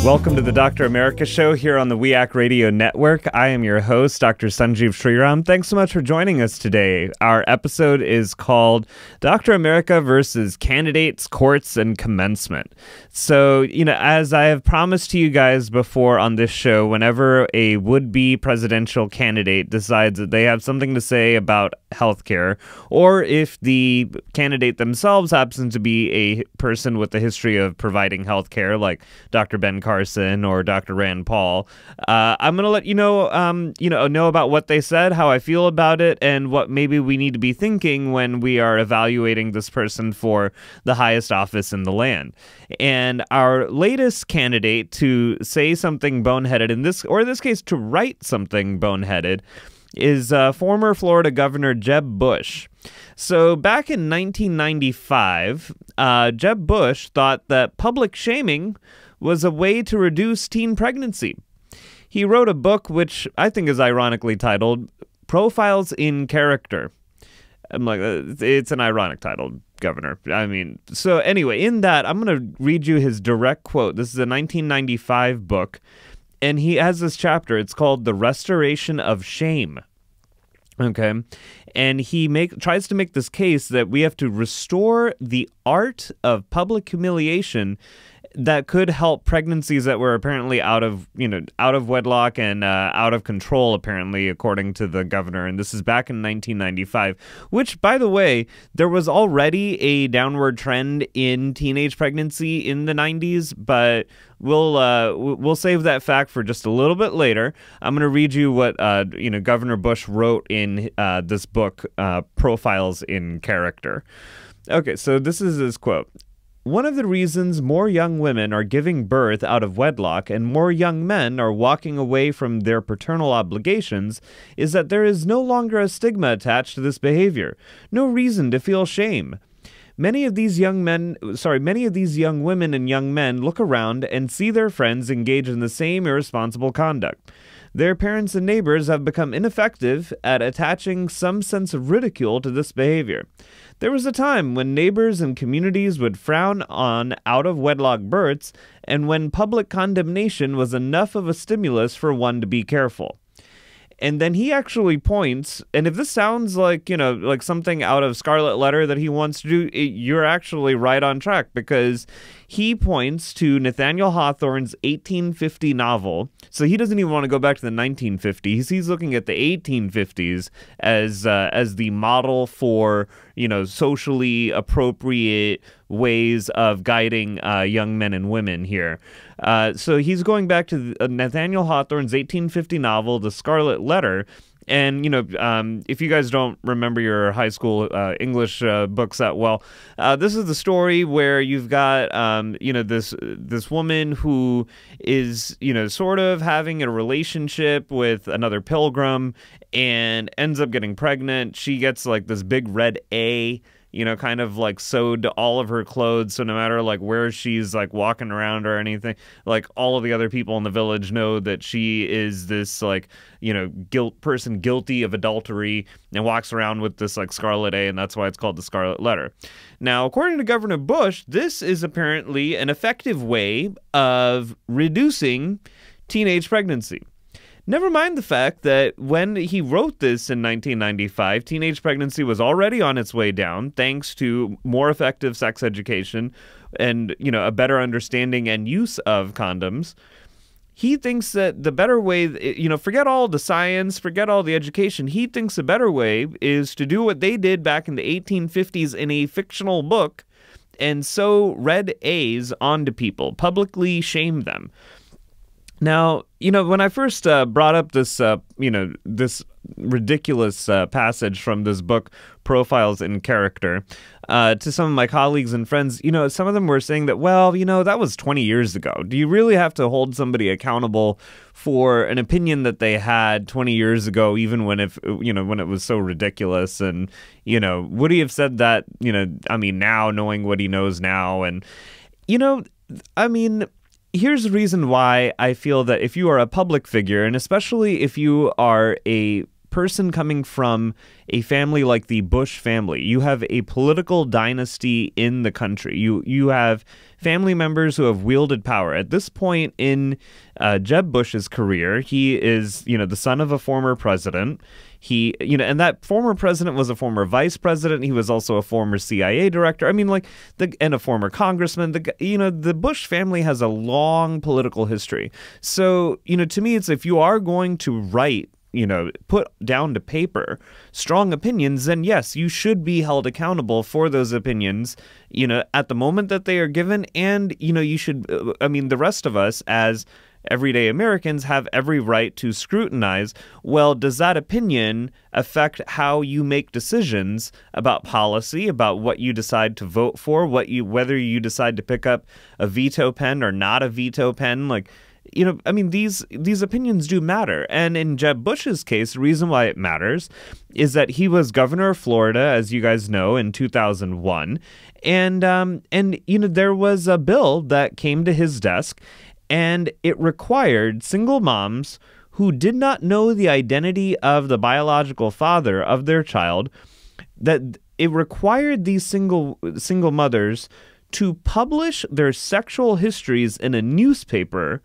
Welcome to the Dr. America Show here on the WEAC Radio Network. I am your host, Dr. Sanjeev Sriram. Thanks so much for joining us today. Our episode is called Dr. America versus Candidates, Courts, and Commencement. So, as I have promised to you guys before on this show, whenever a would-be presidential candidate decides that they have something to say about healthcare, or if the candidate themselves happens to be a person with a history of providing healthcare, like Dr. Ben Carson or Dr. Rand Paul, I'm going to let you know about what they said, how I feel about it, and what maybe we need to be thinking when we are evaluating this person for the highest office in the land. And our latest candidate to say something boneheaded in this case, to write something boneheaded, is former Florida Governor Jeb Bush. So back in 1995, Jeb Bush thought that public shaming was a way to reduce teen pregnancy. He wrote a book which I think is ironically titled Profiles in Character. I'm like, it's an ironic title, Governor. So anyway, in that, I'm going to read you his direct quote. This is a 1995 book. And he has this chapter. It's called The Restoration of Shame. Okay. And he tries to make this case that we have to restore the art of public humiliation that could help pregnancies that were apparently out of wedlock and out of control, apparently, according to the governor. And this is back in 1995, which, by the way, there was already a downward trend in teenage pregnancy in the 90s, but we'll save that fact for just a little bit later. I'm going to read you what Governor Bush wrote in this book, Profiles in Character. Okay, so this is his quote. One of the reasons more young women are giving birth out of wedlock and more young men are walking away from their paternal obligations is that there is no longer a stigma attached to this behavior, no reason to feel shame. Many of these young women and young men look around and see their friends engage in the same irresponsible conduct. Their parents and neighbors have become ineffective at attaching some sense of ridicule to this behavior. There was a time when neighbors and communities would frown on out-of-wedlock births, and when public condemnation was enough of a stimulus for one to be careful. And then he actually points, and if this sounds like, like something out of Scarlet Letter that he wants to do, you're actually right on track, because he points to Nathaniel Hawthorne's 1850 novel. So he doesn't even want to go back to the 1950s. He's looking at the 1850s as the model for, socially appropriate ways of guiding young men and women here. So he's going back to Nathaniel Hawthorne's 1850 novel, The Scarlet Letter. And, if you guys don't remember your high school English books that well, this is the story where you've got, this woman who is, sort of having a relationship with another pilgrim and ends up getting pregnant. She gets like this big red A, kind of like sewed to all of her clothes. So no matter like where she's like walking around or anything, like all of the other people in the village know that she is this like, person guilty of adultery and walks around with this like scarlet A, and that's why it's called the Scarlet Letter. Now, according to Governor Bush, this is apparently an effective way of reducing teenage pregnancy. Never mind the fact that when he wrote this in 1995, teenage pregnancy was already on its way down thanks to more effective sex education and, a better understanding and use of condoms. He thinks that the better way, forget all the science, forget all the education. He thinks the better way is to do what they did back in the 1850s in a fictional book and sew red A's onto people, publicly shame them. Now, when I first brought up this, this ridiculous passage from this book, Profiles in Character, to some of my colleagues and friends, some of them were saying that, well, that was 20 years ago. Do you really have to hold somebody accountable for an opinion that they had 20 years ago, even when when it was so ridiculous? And, would he have said that, now knowing what he knows now? And, here's the reason why I feel that if you are a public figure, and especially if you are a person coming from a family like the Bush family. You have a political dynasty in the country. You have family members who have wielded power. At this point in Jeb Bush's career, he is, the son of a former president. He, and that former president was a former vice president. He was also a former CIA director. I mean, and a former congressman. The Bush family has a long political history. So, to me, it's if you are going to write, put down to paper strong opinions, then yes, you should be held accountable for those opinions, at the moment that they are given. And, you should, the rest of us as everyday Americans have every right to scrutinize, well, does that opinion affect how you make decisions about policy, about what you decide to vote for, whether you decide to pick up a veto pen or not a veto pen? These opinions do matter. And in Jeb Bush's case, the reason why it matters is that he was governor of Florida, as you guys know, in 2001. And there was a bill that came to his desk, and it required single moms who did not know the identity of the biological father of their child, that it required these single mothers to publish their sexual histories in a newspaper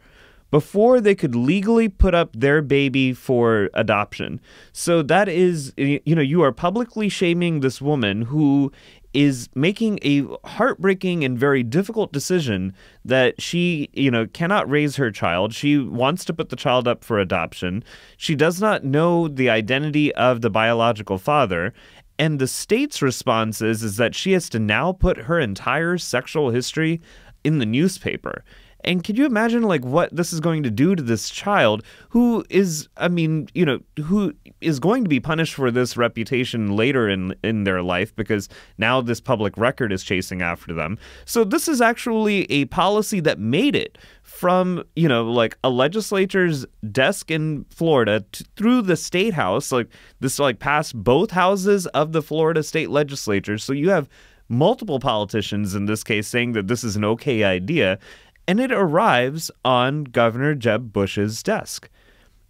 before they could legally put up their baby for adoption. So that is, you are publicly shaming this woman who is making a heartbreaking and very difficult decision that she, cannot raise her child. She wants to put the child up for adoption. She does not know the identity of the biological father. And the state's response is that she has to now put her entire sexual history in the newspaper. And can you imagine what this is going to do to this child who is, who is going to be punished for this reputation later in their life, because now this public record is chasing after them. So this is actually a policy that made it from, a legislature's desk in Florida through the state house, this passed both houses of the Florida state legislature. So you have multiple politicians in this case saying that this is an okay idea. And it arrives on Governor Jeb Bush's desk.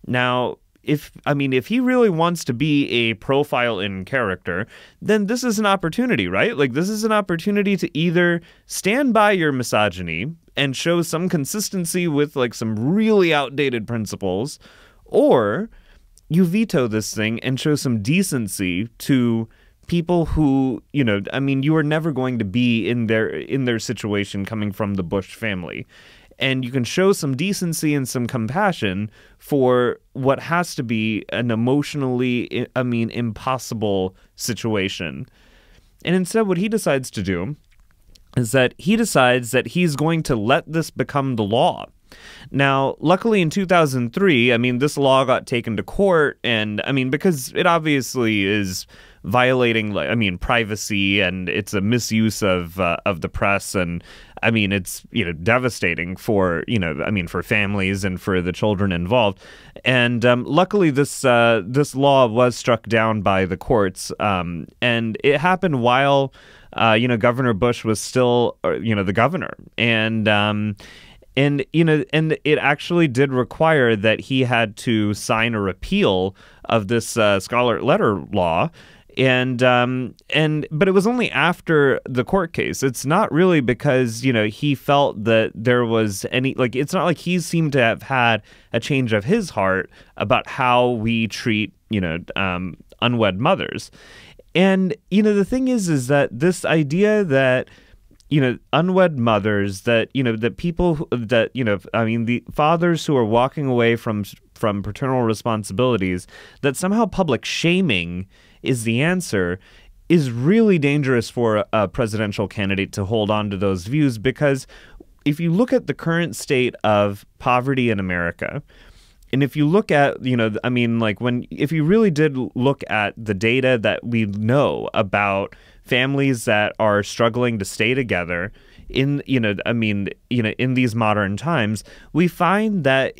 Now, if he really wants to be a profile in character, then this is an opportunity, right? This is an opportunity to either stand by your misogyny and show some consistency with some really outdated principles, or you veto this thing and show some decency to people who, you are never going to be in their situation coming from the Bush family. And you can show some decency and some compassion for what has to be an emotionally, impossible situation. And instead, what he decides to do is that he decides that he's going to let this become the law. Now, luckily in 2003, this law got taken to court, and because it obviously is violating, privacy, and it's a misuse of the press, and it's devastating for for families and for the children involved. And luckily, this law was struck down by the courts, and it happened while Governor Bush was still the governor, and it actually did require that he had to sign a repeal of this scarlet letter law. But it was only after the court case. It's not really because, he felt that there was any, it's not like he seemed to have had a change of his heart about how we treat, unwed mothers. And, the thing is that this idea that, unwed mothers, that, that people that, the fathers who are walking away from paternal responsibilities, that somehow public shaming is the answer, is really dangerous for a presidential candidate to hold on to those views. Because if you look at the current state of poverty in America, and if you look at, if you really did look at the data that we know about families that are struggling to stay together in, in these modern times, we find that,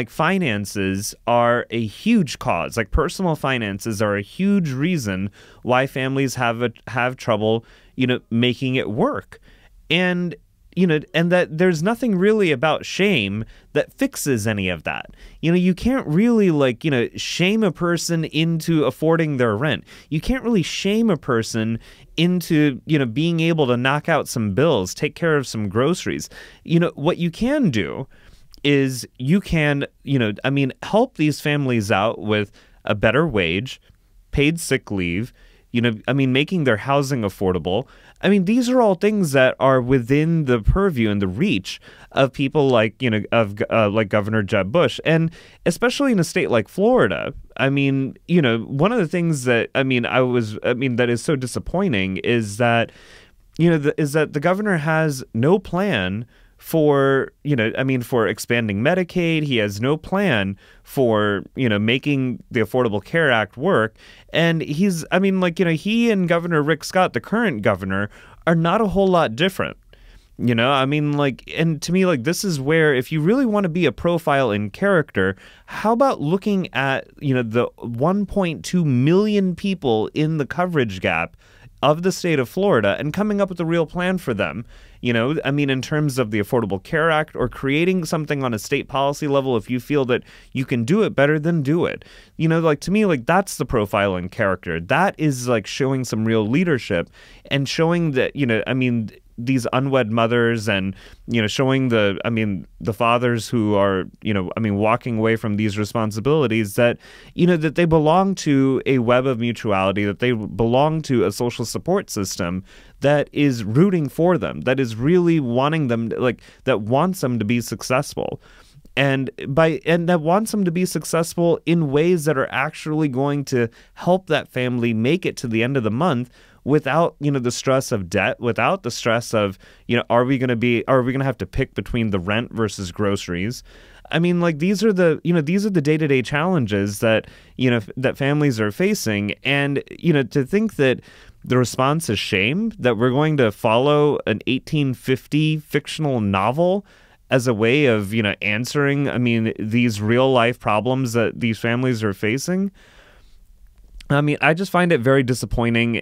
finances are a huge cause. Personal finances are a huge reason why families have trouble, making it work. And and that there's nothing really about shame that fixes any of that. You can't really shame a person into affording their rent. You can't really shame a person into, being able to knock out some bills, take care of some groceries. What you can do is you can, help these families out with a better wage, paid sick leave, making their housing affordable. These are all things that are within the purview and the reach of people like Governor Jeb Bush, and especially in a state like Florida. One of the things that that is so disappointing is that the governor has no plan for expanding Medicaid. He has no plan for, making the Affordable Care Act work. And he and Governor Rick Scott, the current governor, are not a whole lot different. And to me, this is where, if you really want to be a profile in character, how about looking at, the 1.2 million people in the coverage gap of the state of Florida and coming up with a real plan for them, in terms of the Affordable Care Act, or creating something on a state policy level. If you feel that you can do it better, then do it. To me, that's the profile in character. That is showing some real leadership and showing that, these unwed mothers, and showing the fathers who are walking away from these responsibilities, that that they belong to a web of mutuality, that they belong to a social support system that is rooting for them, that is really wanting them, that wants them to be successful. And that wants them to be successful in ways that are actually going to help that family make it to the end of the month without, the stress of debt, without the stress of, are we going to have to pick between the rent versus groceries? These are the day-to-day challenges that, that families are facing. And, to think that the response is shame, that we're going to follow an 1850 fictional novel as a way of, answering, these real life problems that these families are facing. I just find it very disappointing,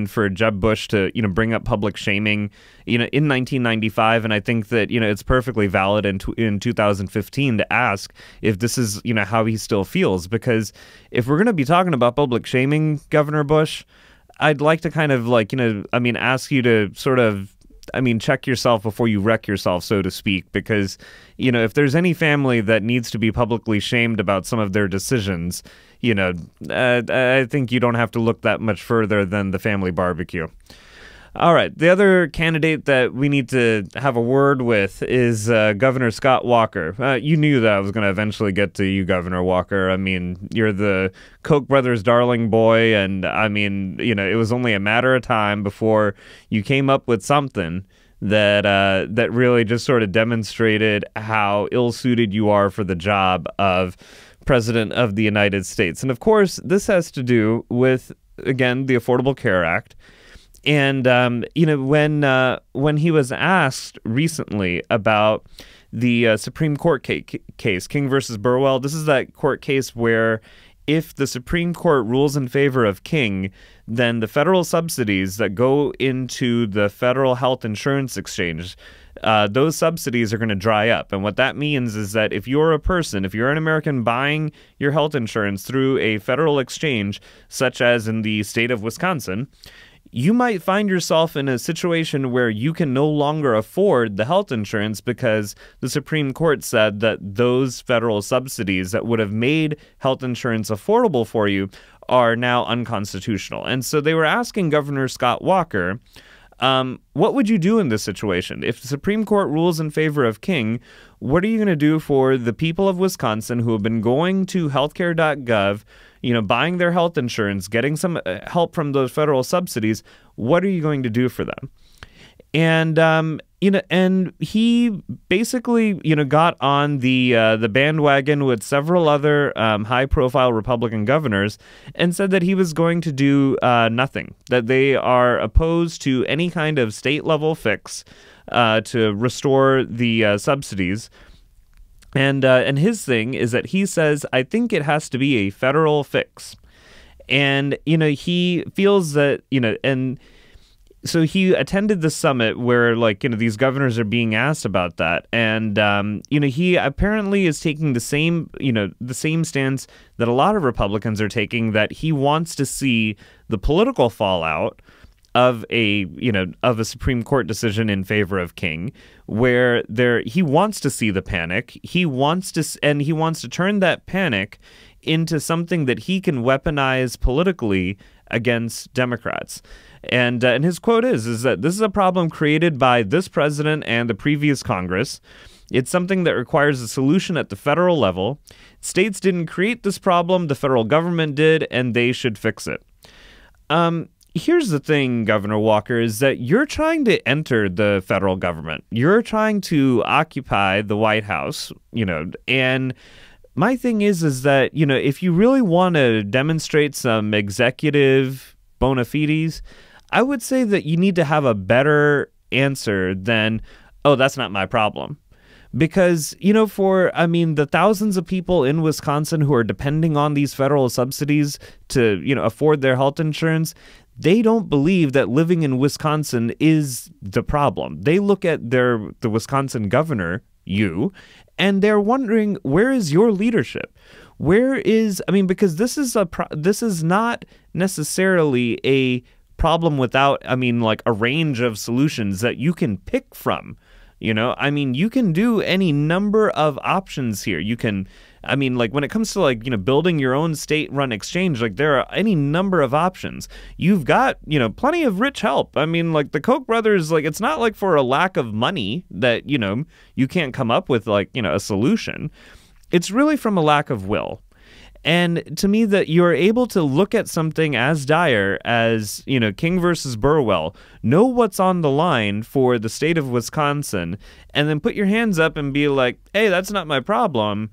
for Jeb Bush to, bring up public shaming, in 1995. And I think that, it's perfectly valid in 2015 to ask if this is, how he still feels. Because if we're going to be talking about public shaming, Governor Bush, I'd like to kind of ask you to sort of, check yourself before you wreck yourself, so to speak, because, if there's any family that needs to be publicly shamed about some of their decisions, I think you don't have to look that much further than the family barbecue. All right. The other candidate that we need to have a word with is Governor Scott Walker. You knew that I was going to eventually get to you, Governor Walker. You're the Koch brothers' darling boy, and it was only a matter of time before you came up with something that really just sort of demonstrated how ill-suited you are for the job of President of the United States. And of course, this has to do with, again, the Affordable Care Act. And, when he was asked recently about the Supreme Court case, King versus Burwell, this is that court case where if the Supreme Court rules in favor of King, then the federal subsidies that go into the federal health insurance exchange, those subsidies are going to dry up. And what that means is that if you're an American buying your health insurance through a federal exchange, such as in the state of Wisconsin, you might find yourself in a situation where you can no longer afford the health insurance because the Supreme Court said that those federal subsidies that would have made health insurance affordable for you are now unconstitutional. And so they were asking Governor Scott Walker, what would you do in this situation? If the Supreme Court rules in favor of King, what are you going to do for the people of Wisconsin who have been going to healthcare.gov, buying their health insurance, getting some help from those federal subsidies? What are you going to do for them? And, and he basically, got on the bandwagon with several other high-profile Republican governors and said that he was going to do nothing, that they are opposed to any kind of state-level fix to restore the subsidies. And his thing is that he says, I think it has to be a federal fix. And, he feels that, and so he attended the summit where, like, these governors are being asked about that. And, he apparently is taking the same stance that a lot of Republicans are taking, that he wants to see the political fallout of a Supreme Court decision in favor of King, where he wants to see the panic. He wants to turn that panic into something that he can weaponize politically against Democrats. And his quote is that this is a problem created by this president and the previous Congress. It's something that requires a solution at the federal level. States didn't create this problem, the federal government did, and they should fix it. Here's the thing, Governor Walker, is that you're trying to enter the federal government. You're trying to occupy the White House, and my thing is that, if you really want to demonstrate some executive bona fides, I would say that you need to have a better answer than, oh, that's not my problem. Because, the thousands of people in Wisconsin who are depending on these federal subsidies to, afford their health insurance, they don't believe that living in Wisconsin is the problem. They look at the Wisconsin governor, and they're wondering, where is your leadership? Because this is not necessarily a problem without, a range of solutions that you can pick from. You can do any number of options here. You can, when it comes to building your own state-run exchange, there are any number of options. You've got, plenty of rich help. The Koch brothers, it's not for a lack of money that, you can't come up with a solution. It's really from a lack of will. And to me, that you're able to look at something as dire as, King versus Burwell, know what's on the line for the state of Wisconsin, and then put your hands up and be like, hey, that's not my problem.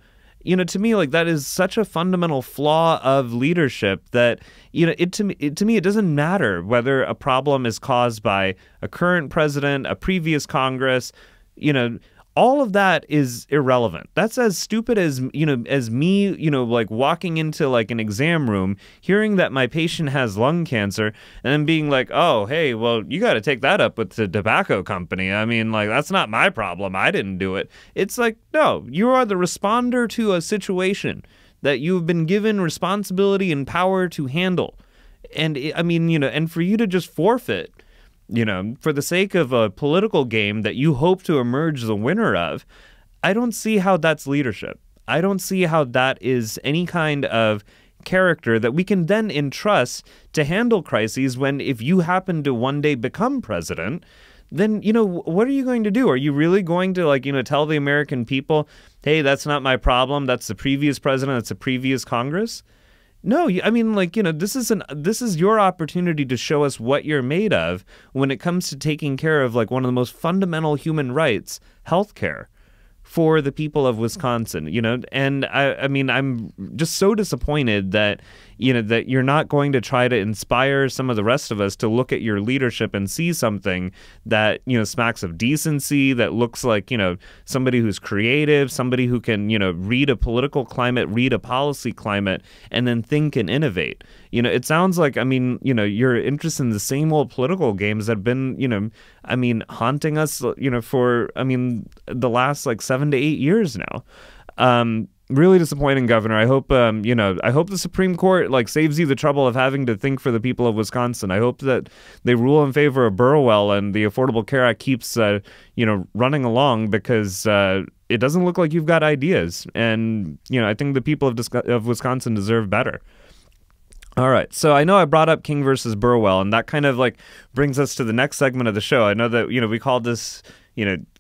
To me, that is such a fundamental flaw of leadership that, to me, it doesn't matter whether a problem is caused by a current president, a previous Congress, all of that is irrelevant. That's as stupid as, as me, walking into an exam room, hearing that my patient has lung cancer, and then being like, oh, hey, well, you got to take that up with the tobacco company. That's not my problem. I didn't do it. It's no, you are the responder to a situation that you've been given responsibility and power to handle. And and for you to just forfeit, for the sake of a political game that you hope to emerge the winner of, I don't see how that's leadership. I don't see how that is any kind of character that we can then entrust to handle crises when, if you happen to one day become president, then, what are you going to do? Are you really going to, tell the American people, hey, that's not my problem, that's the previous president, that's the previous Congress? No, this is your opportunity to show us what you're made of when it comes to taking care of one of the most fundamental human rights, healthcare, for the people of Wisconsin. And I'm just so disappointed that that you're not going to try to inspire some of the rest of us to look at your leadership and see something that smacks of decency, that looks like somebody who's creative, somebody who can read a political climate, read a policy climate, and then think and innovate. It sounds like you're interested in the same old political games that have been haunting us for the last 7 to 8 years now. Really disappointing, Governor. I hope I hope the Supreme Court saves you the trouble of having to think for the people of Wisconsin. I hope that they rule in favor of Burwell and the Affordable Care Act keeps running along, because it doesn't look like you've got ideas, and I think the people of Wisconsin deserve better. All right, so I know I brought up King versus Burwell, and that kind of brings us to the next segment of the show. I know that we called this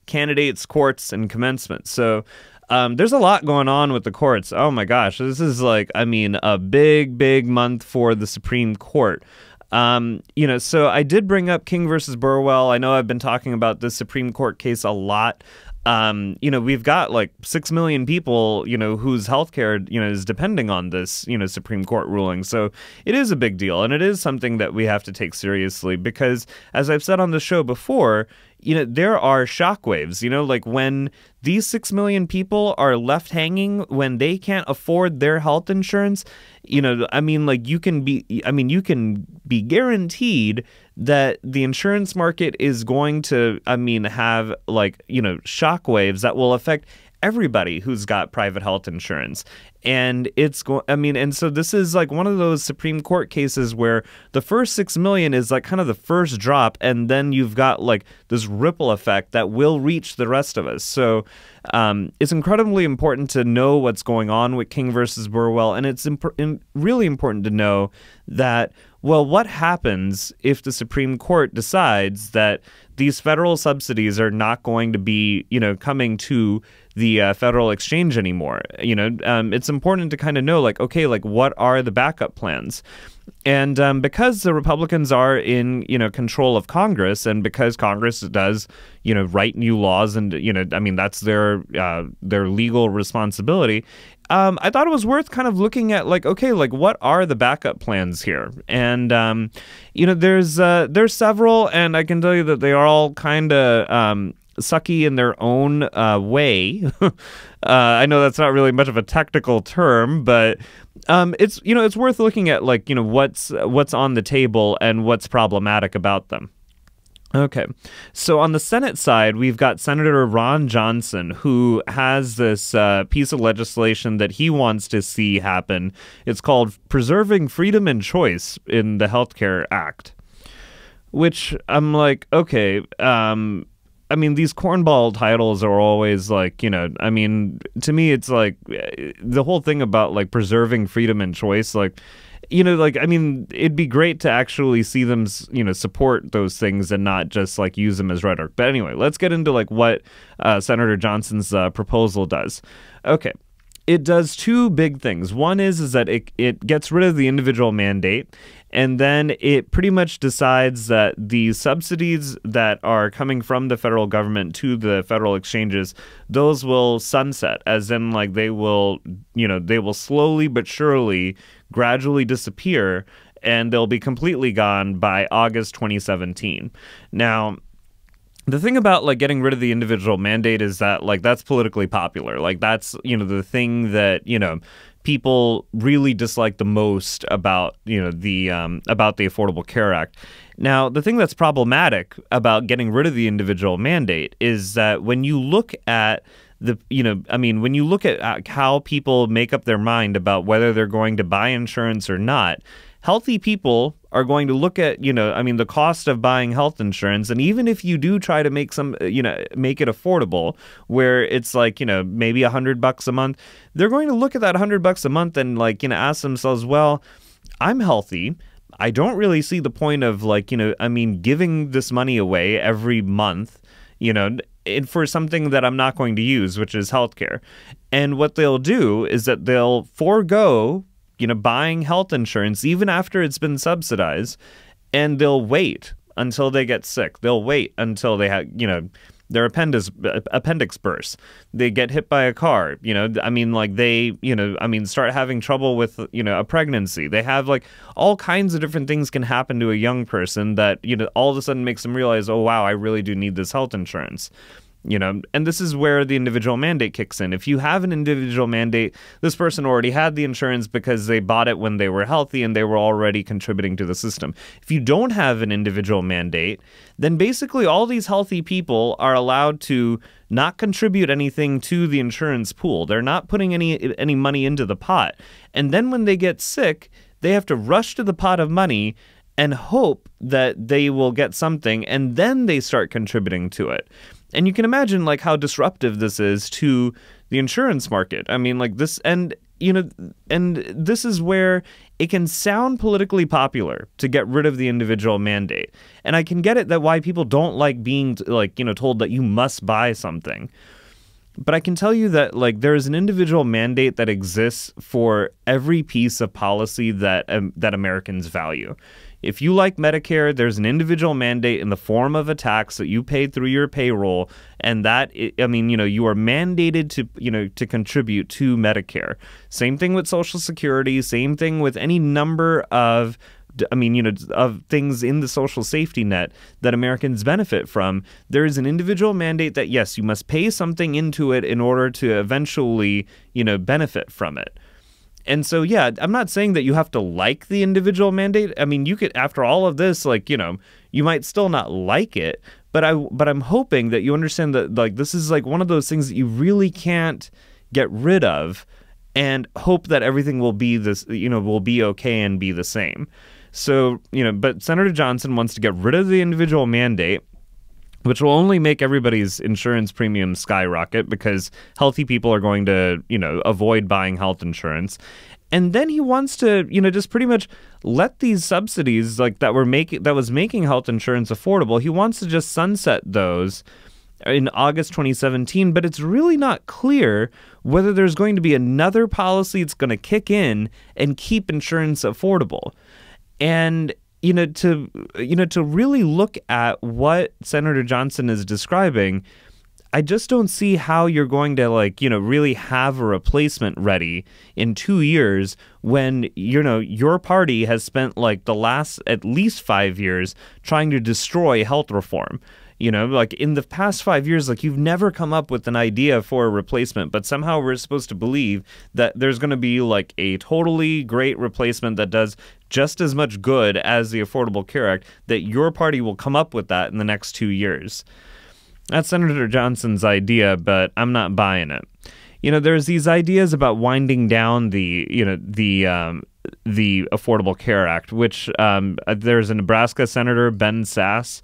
candidates, courts, and commencement. So there's a lot going on with the courts. Oh my gosh, this is a big month for the Supreme Court. So I did bring up King versus Burwell. I know I've been talking about this Supreme Court case a lot. We've got 6 million people, whose healthcare, is depending on this, Supreme Court ruling. So it is a big deal, and it is something that we have to take seriously, because, as I've said on the show before, there are shockwaves, like when these 6 million people are left hanging when they can't afford their health insurance, like you can be guaranteed that the insurance market is going to, have like, shockwaves that will affect everybody who's got private health insurance. And and so this is like one of those Supreme Court cases where the first 6 million is like kind of the first drop, and then you've got like this ripple effect that will reach the rest of us. So it's incredibly important to know what's going on with King versus Burwell, and it's really important to know that, well, what happens if the Supreme Court decides that these federal subsidies are not going to be, coming to the federal exchange anymore? It's important to kind of know, like, okay, like what are the backup plans? And because the Republicans are in, control of Congress, and because Congress does, write new laws, and, that's their legal responsibility. I thought it was worth kind of looking at, like, okay, like what are the backup plans here? And, there's several, and I can tell you that they are all kind of sucky in their own way. I know that's not really much of a technical term, but it's worth looking at, like, what's on the table and what's problematic about them. Okay, so on the Senate side, we've got Senator Ron Johnson, who has this piece of legislation that he wants to see happen. It's called Preserving Freedom and Choice in the Healthcare Act, which I'm like, okay, these cornball titles are always like, to me, it's like the whole thing about like preserving freedom and choice, like, it'd be great to actually see them, support those things and not just like use them as rhetoric. But anyway, let's get into like what Senator Johnson's proposal does. Okay. It does two big things. One is that it gets rid of the individual mandate, and then it pretty much decides that the subsidies that are coming from the federal government to the federal exchanges, those will sunset, as in like they will slowly but surely gradually disappear, and they'll be completely gone by August 2017. Now, the thing about like getting rid of the individual mandate is that like that's politically popular. Like that's, the thing that, people really dislike the most about, about the Affordable Care Act. Now, the thing that's problematic about getting rid of the individual mandate is that when you look at when you look at how people make up their mind about whether they're going to buy insurance or not, healthy people are going to look at, the cost of buying health insurance. And even if you do try to make make it affordable, where it's like, maybe $100 a month, they're going to look at that $100 a month and like, ask themselves, well, I'm healthy. I don't really see the point of like, giving this money away every month, for something that I'm not going to use, which is healthcare. And what they'll do is that they'll forego buying health insurance even after it's been subsidized, and they'll wait until they get sick. They'll wait until they have, their appendix bursts. They get hit by a car, start having trouble with, a pregnancy. They have like all kinds of different things can happen to a young person that, all of a sudden makes them realize, oh, wow, I really do need this health insurance. And this is where the individual mandate kicks in. If you have an individual mandate, this person already had the insurance because they bought it when they were healthy and they were already contributing to the system. If you don't have an individual mandate, then basically all these healthy people are allowed to not contribute anything to the insurance pool. They're not putting any money into the pot. And then when they get sick, they have to rush to the pot of money and hope that they will get something, and then they start contributing to it. And you can imagine like how disruptive this is to the insurance market. This, and this is where it can sound politically popular to get rid of the individual mandate. And I can get it that why people don't like being told that you must buy something. But I can tell you that like there is an individual mandate that exists for every piece of policy that Americans value. if you like Medicare, there's an individual mandate in the form of a tax that you pay through your payroll, and that, I mean, you are mandated to contribute to Medicare. Same thing with Social Security, same thing with any number of of things in the social safety net that Americans benefit from. There is an individual mandate that, yes, you must pay something into it in order to eventually, benefit from it. And so, yeah, I'm not saying that you have to like the individual mandate. I mean, you could, after all of this, you might still not like it, but I'm hoping that you understand that, this is one of those things that you really can't get rid of, and hope that everything will be will be okay and be the same. So, but Senator Johnson wants to get rid of the individual mandate, which will only make everybody's insurance premiums skyrocket because healthy people are going to, avoid buying health insurance. And then he wants to, just pretty much let these subsidies that was making health insurance affordable. He wants to just sunset those in August 2017, but it's really not clear whether there's going to be another policy that's going to kick in and keep insurance affordable. And to really look at what Senator Johnson is describing, I just don't see how you're going to really have a replacement ready in 2 years when your party has spent the last at least 5 years trying to destroy health reform. In the past 5 years, you've never come up with an idea for a replacement, but somehow we're supposed to believe that there's going to be a totally great replacement that does just as much good as the Affordable Care Act, that your party will come up with that in the next 2 years. That's Senator Johnson's idea, but I'm not buying it. There's these ideas about winding down the Affordable Care Act, which there's a Nebraska Senator, Ben Sass,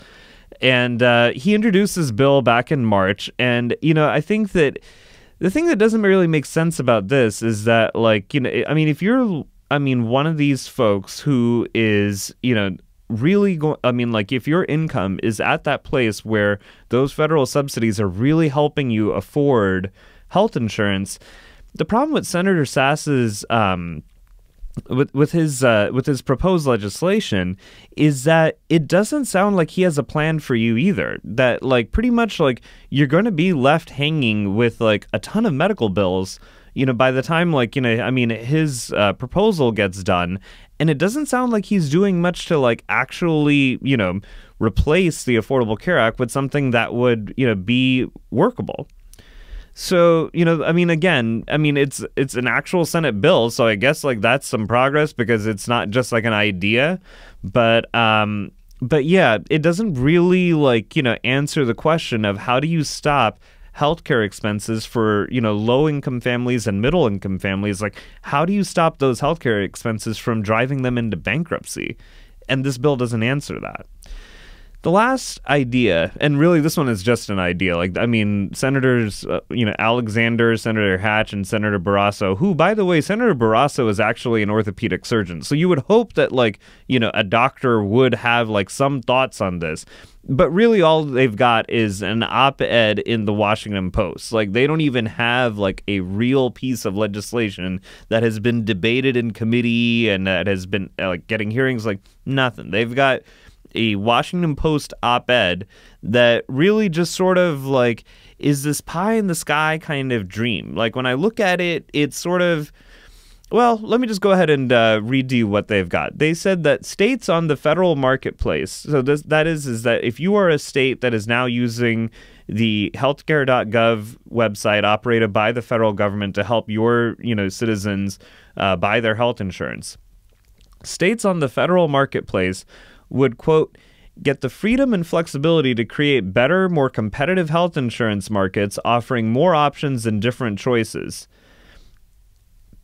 and he introduced this bill back in March. And, I think that the thing that doesn't really make sense about this is that, if you're, one of these folks who is, really if your income is at that place where those federal subsidies are really helping you afford health insurance, the problem with Senator Sass's with his proposed legislation is that it doesn't sound like he has a plan for you either. That pretty much you're going to be left hanging with a ton of medical bills, by the time his proposal gets done, and it doesn't sound like he's doing much to actually replace the Affordable Care Act with something that would be workable. So, again, it's an actual Senate bill, so I guess that's some progress because it's not just an idea, but yeah, it doesn't really answer the question of how do you stop healthcare expenses for, low-income families and middle-income families. How do you stop those healthcare expenses from driving them into bankruptcy? And this bill doesn't answer that. The last idea, and really this one is just an idea, Senators, Alexander, Senator Hatch, and Senator Barrasso, who, by the way, Senator Barrasso is actually an orthopedic surgeon. So you would hope that, a doctor would have, some thoughts on this. But really all they've got is an op-ed in the Washington Post. They don't even have, a real piece of legislation that has been debated in committee and that has been, getting hearings, nothing. They've got a Washington Post op-ed that really just sort of is this pie in the sky kind of dream. When I look at it, it's sort of, well, let me just go ahead and read you what they've got. They said that states on the federal marketplace, so that is that if you are a state that is now using the healthcare.gov website operated by the federal government to help your, citizens buy their health insurance, states on the federal marketplace would, quote, get the freedom and flexibility to create better, more competitive health insurance markets offering more options and different choices.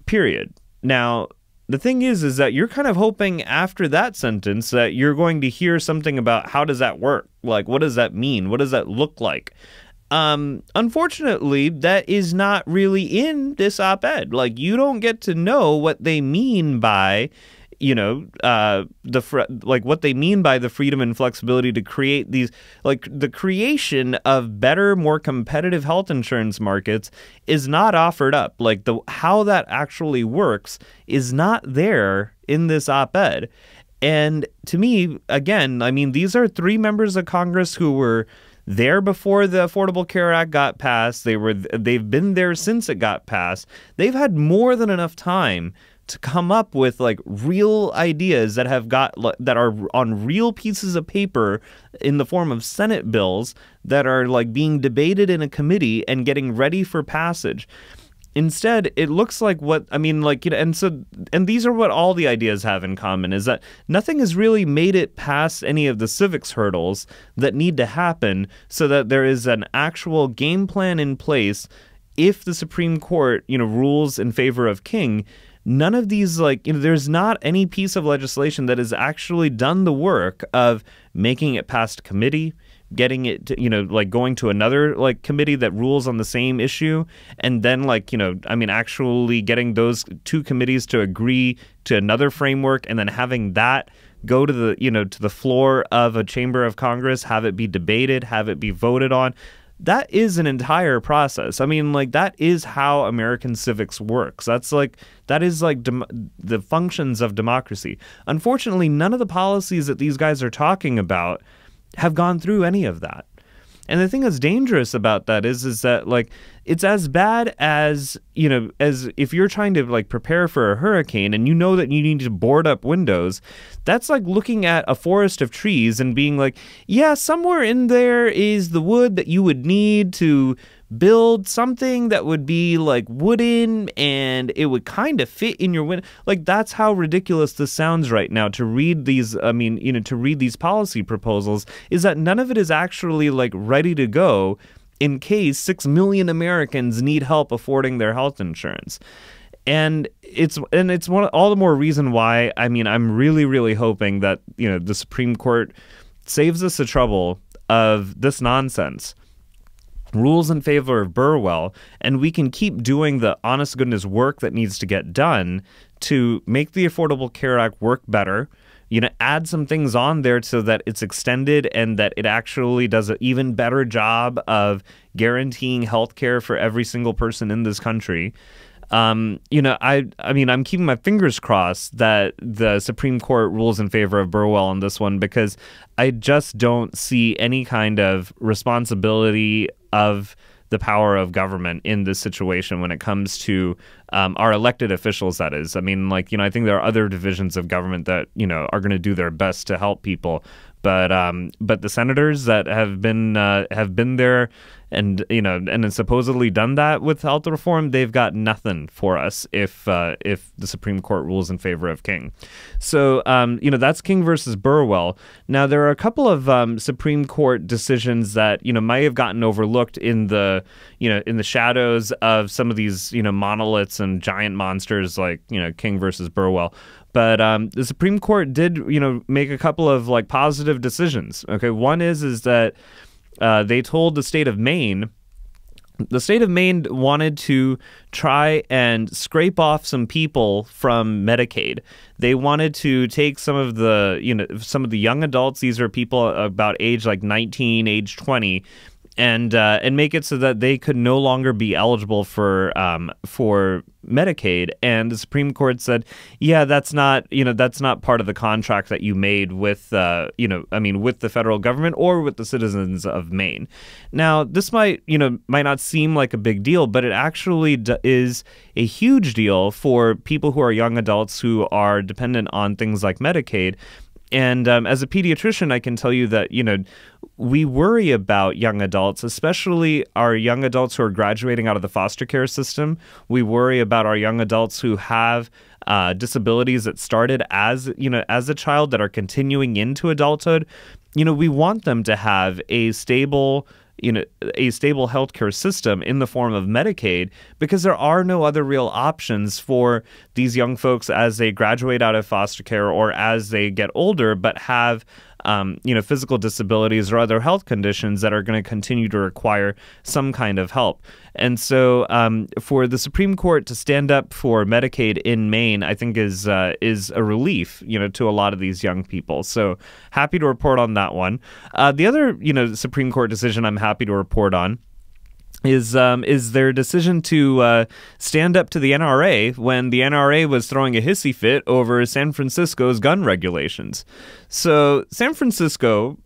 Period. Now, the thing is that you're kind of hoping after that sentence that you're going to hear something about how does that work? What does that mean? What does that look like? Unfortunately, that is not really in this op-ed. You don't get to know what they mean by what they mean by the freedom and flexibility to create these, the creation of better, more competitive health insurance markets is not offered up. How that actually works is not there in this op-ed. And to me, again, I mean, these are three members of Congress who were there before the Affordable Care Act got passed. They've been there since it got passed. They've had more than enough time to come up with like real ideas that are on real pieces of paper in the form of Senate bills that are like being debated in a committee and getting ready for passage. Instead, it looks like and these are what all the ideas have in common, is that nothing has really made it past any of the civics hurdles that need to happen so that there is an actual game plan in place if the Supreme Court, rules in favor of King. None of these, there's not any piece of legislation that has actually done the work of making it past committee, getting it to, going to another committee that rules on the same issue, and then actually getting those two committees to agree to another framework, and then having that go to the floor of a chamber of Congress, have it be debated, have it be voted on. That is an entire process. I mean, that is how American civics works. That is the functions of democracy. Unfortunately, none of the policies that these guys are talking about have gone through any of that. And the thing that's dangerous about that is that it's as bad as, as if you're trying to prepare for a hurricane and you know that you need to board up windows. That's like looking at a forest of trees and being like, yeah, somewhere in there is the wood that you would need to build something that would be wooden and it would kind of fit in your window. That's how ridiculous this sounds right now to read these. To read these policy proposals, is that none of it is actually ready to go in case 6 million Americans need help affording their health insurance. And it's all the more reason why, I'm really, really hoping that, the Supreme Court saves us the trouble of this nonsense, rules in favor of Burwell, and we can keep doing the honest goodness work that needs to get done to make the Affordable Care Act work better, add some things on there so that it's extended and that it actually does an even better job of guaranteeing health care for every single person in this country. I'm keeping my fingers crossed that the Supreme Court rules in favor of Burwell on this one, because I just don't see any kind of responsibility of the power of government in this situation when it comes to our elected officials, that is. I think there are other divisions of government that, are going to do their best to help people. But the senators that have been there and have supposedly done that with health reform, they've got nothing for us if the Supreme Court rules in favor of King. So that's King versus Burwell. Now there are a couple of Supreme Court decisions that might have gotten overlooked in the shadows of some of these monoliths and giant monsters like King versus Burwell. But the Supreme Court did, make a couple of positive decisions. Okay, one is that they told the state of Maine wanted to try and scrape off some people from Medicaid. They wanted to take some of the young adults. These are people about age 19, age 20. And make it so that they could no longer be eligible for Medicaid. And the Supreme Court said, yeah, that's not part of the contract that you made with with the federal government or with the citizens of Maine. Now, this might not seem like a big deal, but it actually is a huge deal for people who are young adults who are dependent on things like Medicaid. And as a pediatrician, I can tell you that, we worry about young adults, especially our young adults who are graduating out of the foster care system. We worry about our young adults who have disabilities that started as a child that are continuing into adulthood. We want them to have a stable healthcare system in the form of Medicaid, because there are no other real options for these young folks as they graduate out of foster care or as they get older, but have physical disabilities or other health conditions that are going to continue to require some kind of help. And so for the Supreme Court to stand up for Medicaid in Maine, I think is a relief, to a lot of these young people. So happy to report on that one. The other, Supreme Court decision I'm happy to report on is their decision to stand up to the NRA when the NRA was throwing a hissy fit over San Francisco's gun regulations. So San Francisco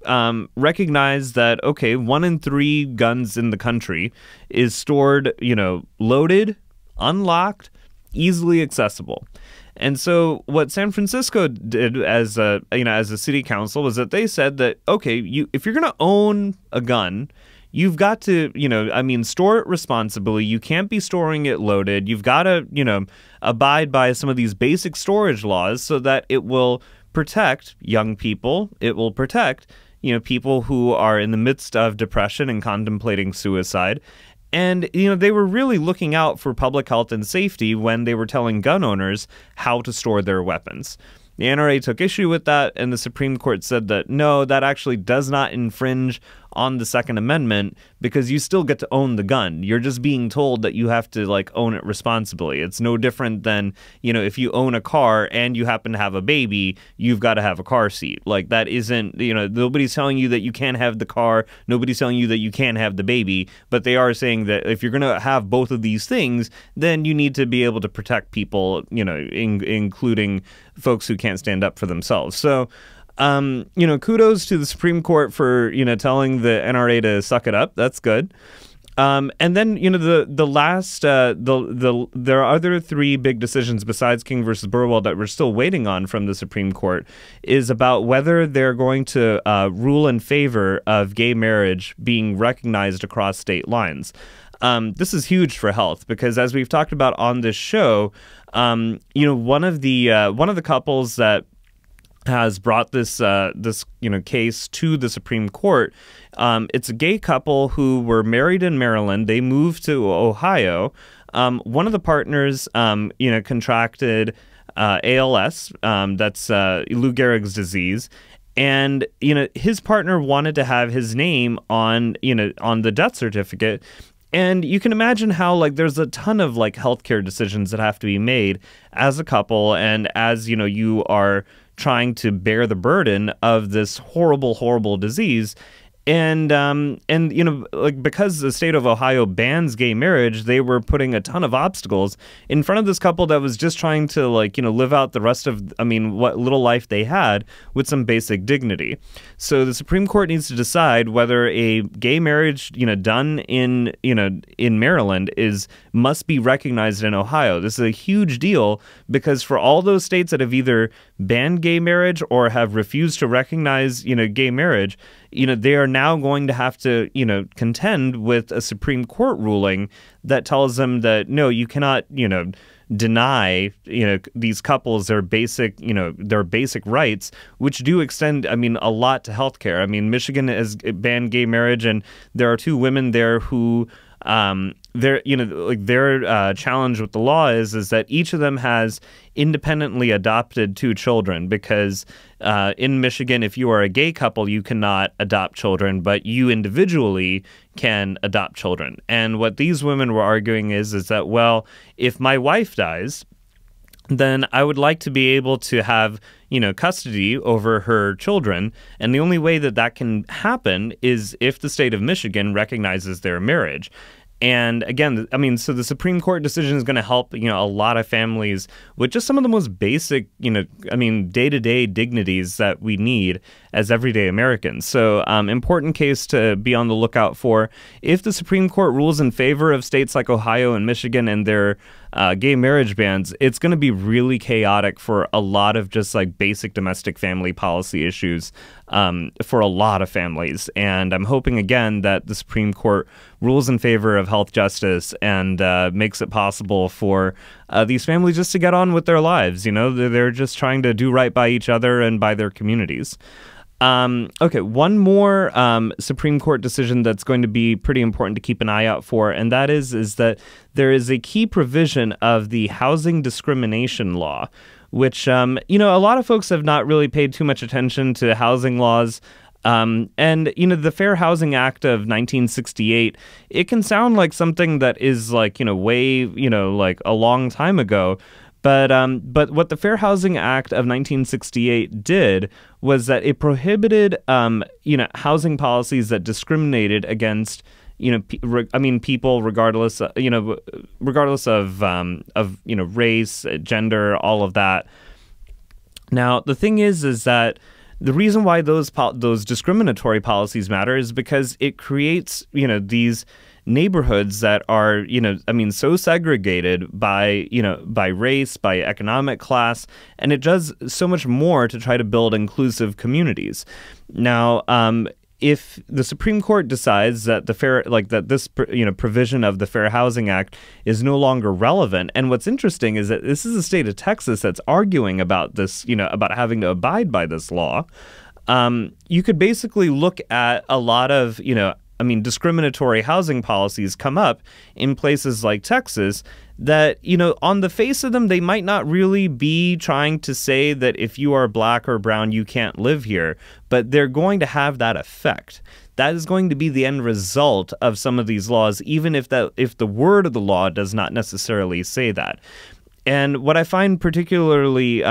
recognized that, okay, 1 in 3 guns in the country is stored, loaded, unlocked, easily accessible. And so what San Francisco did as a city council was that they said that, okay, if you're going to own a gun, you've got to, store it responsibly. You can't be storing it loaded. You've got to, abide by some of these basic storage laws so that it will protect young people. It will protect, people who are in the midst of depression and contemplating suicide. And, they were really looking out for public health and safety when they were telling gun owners how to store their weapons. The NRA took issue with that, and the Supreme Court said that, no, that actually does not infringe on the Second Amendment because you still get to own the gun. You're just being told that you have to, own it responsibly. It's no different than, if you own a car and you happen to have a baby, you've got to have a car seat. That isn't, nobody's telling you that you can't have the car. Nobody's telling you that you can't have the baby. But they are saying that if you're going to have both of these things, then you need to be able to protect people, including folks who can't stand up for themselves. So, kudos to the Supreme Court for, telling the NRA to suck it up. That's good. And then, there are other 3 big decisions besides King versus Burwell that we're still waiting on from the Supreme Court is about whether they're going to rule in favor of gay marriage being recognized across state lines. This is huge for health because, as we've talked about on this show, one of the couples that has brought this case to the Supreme Court. It's a gay couple who were married in Maryland. They moved to Ohio. One of the partners, contracted ALS. That's Lou Gehrig's disease. And, his partner wanted to have his name on the death certificate. And you can imagine how, there's a ton of, healthcare decisions that have to be made as a couple and as, you are trying to bear the burden of this horrible, horrible disease. And because the state of Ohio bans gay marriage, they were putting a ton of obstacles in front of this couple that was just trying to live out the rest of, what little life they had with some basic dignity. So the Supreme Court needs to decide whether a gay marriage, done in Maryland must be recognized in Ohio. This is a huge deal because for all those states that have either banned gay marriage or have refused to recognize, gay marriage, they are now going to have to, contend with a Supreme Court ruling that tells them that, no, you cannot, deny, these couples their basic rights, which do extend, a lot to healthcare. Michigan has banned gay marriage, and there are 2 women there who, their challenge with the law is that each of them has independently adopted 2 children because in Michigan, if you are a gay couple, you cannot adopt children, but you individually can adopt children. And what these women were arguing is that, well, if my wife dies, then I would like to be able to have, custody over her children. And the only way that can happen is if the state of Michigan recognizes their marriage. And again, so the Supreme Court decision is going to help, a lot of families with just some of the most basic, day-to-day dignities that we need as everyday Americans. So important case to be on the lookout for. If the Supreme Court rules in favor of states like Ohio and Michigan and their gay marriage bans, it's going to be really chaotic for a lot of just basic domestic family policy issues for a lot of families. And I'm hoping, again, that the Supreme Court rules in favor of health justice and makes it possible for these families just to get on with their lives. They're just trying to do right by each other and by their communities. Okay, one more Supreme Court decision that's going to be pretty important to keep an eye out for, and that is that there is a key provision of the housing discrimination law, which, a lot of folks have not really paid too much attention to housing laws. And, the Fair Housing Act of 1968, it can sound like something that is way, a long time ago. But what the Fair Housing Act of 1968 did was that it prohibited, housing policies that discriminated against, people, regardless, regardless of race, gender, all of that. Now, the thing is that the reason why those discriminatory policies matter is because it creates, these neighborhoods that are, so segregated by race, by economic class, and it does so much more to try to build inclusive communities. Now, if the Supreme Court decides that this provision of the Fair Housing Act is no longer relevant, and what's interesting is that this is the state of Texas that's arguing about this, about having to abide by this law. You could basically look at a lot of, discriminatory housing policies come up in places like Texas that, on the face of them, they might not really be trying to say that if you are black or brown, you can't live here, but they're going to have that effect. That is going to be the end result of some of these laws, even if the word of the law does not necessarily say that. And what I find particularly,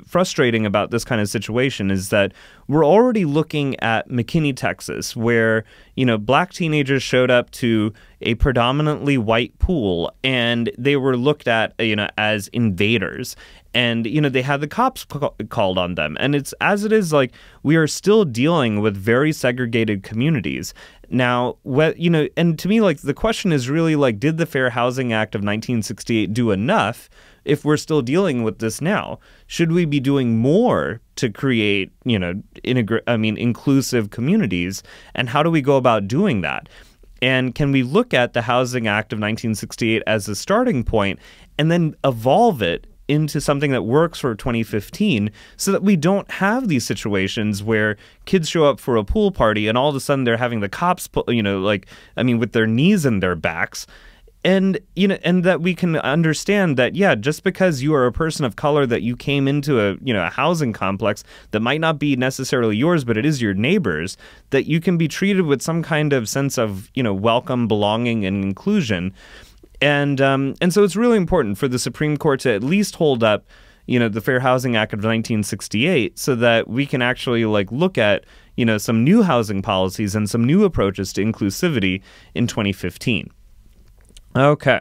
frustrating about this kind of situation is that we're already looking at McKinney, Texas, where, black teenagers showed up to a predominantly white pool and they were looked at, as invaders. And, they had the cops called on them. And it's as it is, like, we are still dealing with very segregated communities. Now, and to me, like, the question is really, like, did the Fair Housing Act of 1968 do enough if we're still dealing with this now? Should we be doing more to create, inclusive communities? And how do we go about doing that? And can we look at the Housing Act of 1968 as a starting point and then evolve it into something that works for 2015 so that we don't have these situations where kids show up for a pool party and all of a sudden they're having the cops, with their knees in their backs. And, and that we can understand that, yeah, just because you are a person of color, that you came into a housing complex that might not be necessarily yours, but it is your neighbor's, that you can be treated with some kind of sense of, welcome, belonging, and inclusion. And so it's really important for the Supreme Court to at least hold up, the Fair Housing Act of 1968 so that we can actually look at, some new housing policies and some new approaches to inclusivity in 2015. Okay.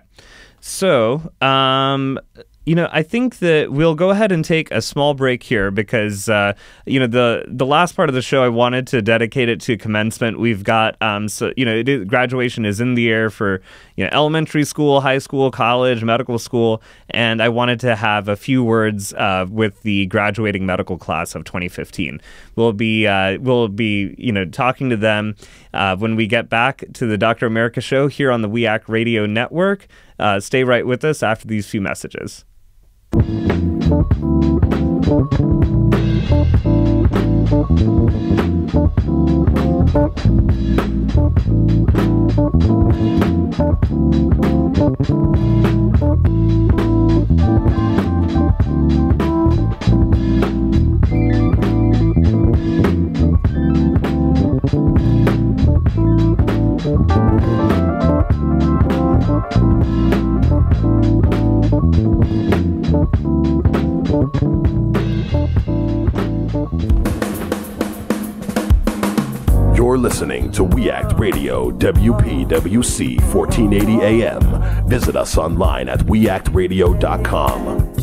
So, I think that we'll go ahead and take a small break here because, the last part of the show, I wanted to dedicate it to commencement. We've got, graduation is in the air for, elementary school, high school, college, medical school, and I wanted to have a few words with the graduating medical class of 2015. We'll be talking to them when we get back to the Dr. America Show here on the WEAC Radio Network. Stay right with us after these few messages. You're listening to WEACT Radio, WPWC 1480 AM. Visit us online at weactradio.com.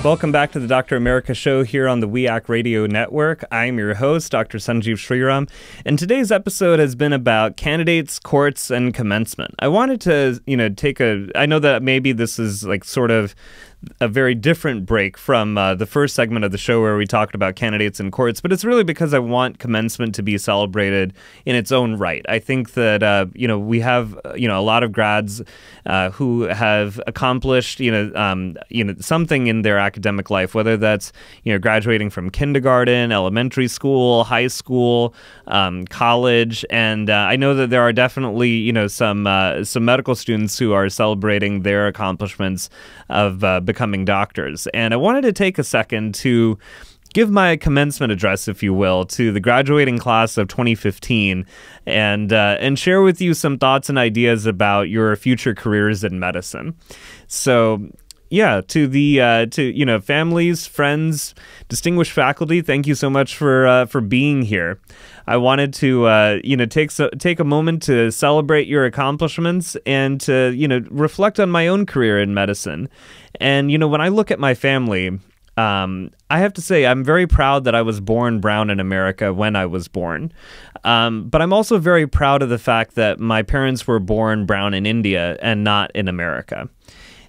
Welcome back to the Dr. America Show here on the WEAC Radio Network. I'm your host, Dr. Sanjeev Sriram, and today's episode has been about candidates, courts, and commencement. I wanted to, I know that maybe this is sort of a very different break from the first segment of the show where we talked about candidates and courts, but it's really because I want commencement to be celebrated in its own right. I think that, we have, a lot of grads who have accomplished, something in their academic life, whether that's, graduating from kindergarten, elementary school, high school, college. And I know that there are definitely, some medical students who are celebrating their accomplishments of becoming doctors. And I wanted to take a second to give my commencement address, if you will, to the graduating class of 2015 and share with you some thoughts and ideas about your future careers in medicine. So, yeah, to the families, friends, distinguished faculty, thank you so much for being here. I wanted to take a moment to celebrate your accomplishments and to reflect on my own career in medicine. And when I look at my family, I have to say I'm very proud that I was born brown in America when I was born. But I'm also very proud of the fact that my parents were born brown in India and not in America.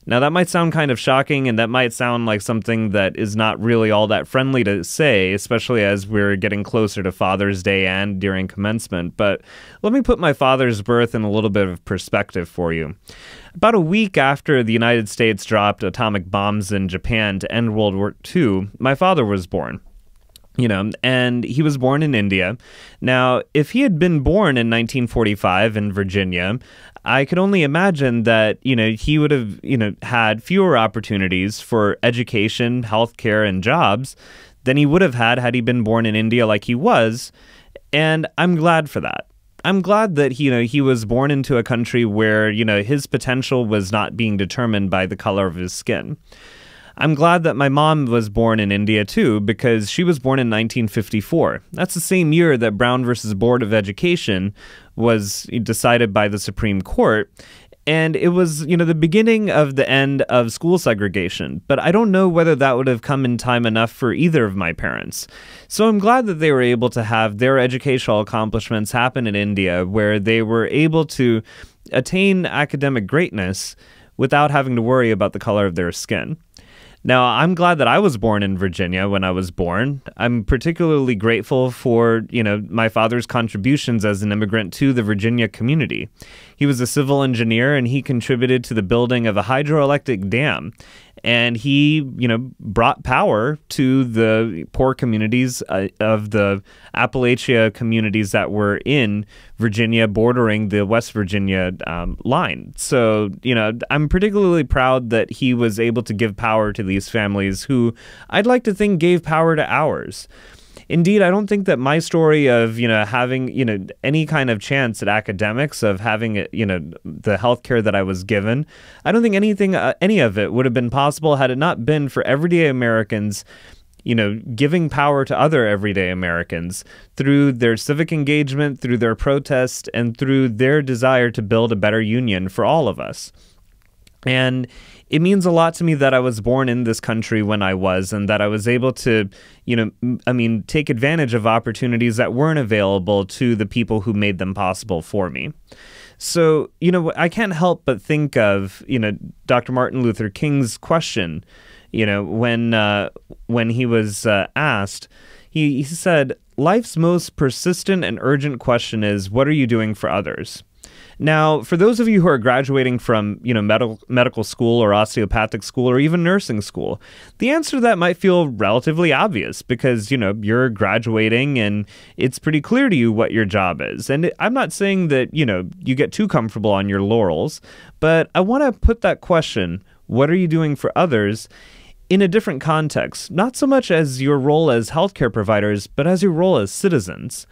Now, that might sound kind of shocking, and that might sound like something that is not really all that friendly to say, especially as we're getting closer to Father's Day and during commencement. But let me put my father's birth in a little bit of perspective for you. About a week after the United States dropped atomic bombs in Japan to end World War II, my father was born. And he was born in India. Now, if he had been born in 1945 in Virginia, I could only imagine that, he would have, had fewer opportunities for education, healthcare, and jobs than he would have had he been born in India like he was. And I'm glad for that. I'm glad that, he was born into a country where, his potential was not being determined by the color of his skin. I'm glad that my mom was born in India, too, because she was born in 1954. That's the same year that Brown versus Board of Education was decided by the Supreme Court. And it was, the beginning of the end of school segregation. But I don't know whether that would have come in time enough for either of my parents. So I'm glad that they were able to have their educational accomplishments happen in India, where they were able to attain academic greatness without having to worry about the color of their skin. Now, I'm glad that I was born in Virginia when I was born. I'm particularly grateful for, my father's contributions as an immigrant to the Virginia community. He was a civil engineer, and he contributed to the building of a hydroelectric dam. And he, brought power to the poor communities of the Appalachia communities that were in Virginia bordering the West Virginia line. So, I'm particularly proud that he was able to give power to these families who I'd like to think gave power to ours. Indeed, I don't think that my story of, having, any kind of chance at academics, of having, the healthcare that I was given, I don't think any of it would have been possible had it not been for everyday Americans, giving power to other everyday Americans through their civic engagement, through their protest, and through their desire to build a better union for all of us. And it means a lot to me that I was born in this country when I was, and that I was able to, take advantage of opportunities that weren't available to the people who made them possible for me. So, I can't help but think of, Dr. Martin Luther King's question, when he was asked, he said, "Life's most persistent and urgent question is, what are you doing for others?" Now, for those of you who are graduating from, medical school or osteopathic school or even nursing school, the answer to that might feel relatively obvious because, you're graduating and it's pretty clear to you what your job is. And I'm not saying that, you get too comfortable on your laurels, but I want to put that question, what are you doing for others, in a different context, not so much as your role as healthcare providers, but as your role as citizens.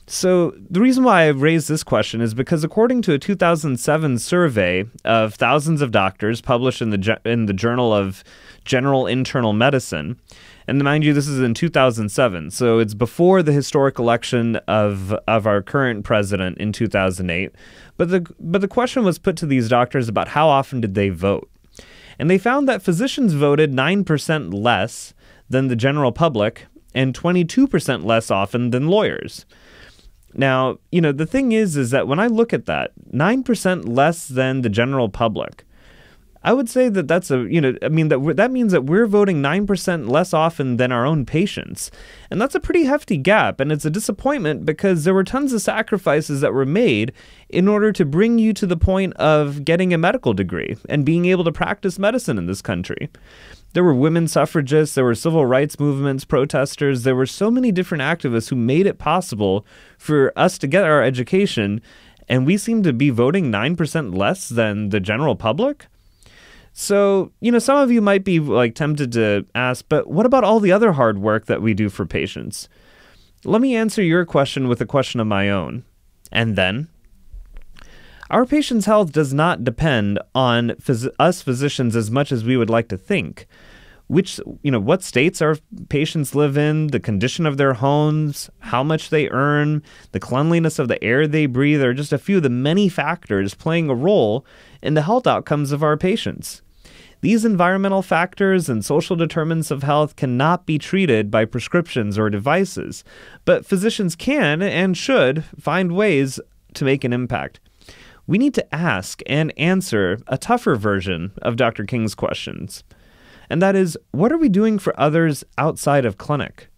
So the reason why I raised this question is because according to a 2007 survey of thousands of doctors published in the Journal of General Internal Medicine, and mind you, this is in 2007, so it's before the historic election of our current president in 2008, but the question was put to these doctors about how often did they vote. And they found that physicians voted 9% less than the general public and 22% less often than lawyers. Now, the thing is that when I look at that, 9% less than the general public, I would say that that's that means that we're voting 9% less often than our own patients. And that's a pretty hefty gap. And it's a disappointment because there were tons of sacrifices that were made in order to bring you to the point of getting a medical degree and being able to practice medicine in this country. There were women suffragists, there were civil rights movements, protesters, there were so many different activists who made it possible for us to get our education, and we seem to be voting 9% less than the general public? So, some of you might be tempted to ask, but what about all the other hard work that we do for patients? Let me answer your question with a question of my own. And then, our patients' health does not depend on us physicians as much as we would like to think. What states our patients live in, the condition of their homes, how much they earn, the cleanliness of the air they breathe are just a few of the many factors playing a role in the health outcomes of our patients. These environmental factors and social determinants of health cannot be treated by prescriptions or devices, but physicians can and should find ways to make an impact. We need to ask and answer a tougher version of Dr. King's questions. And that is, what are we doing for others outside of clinic?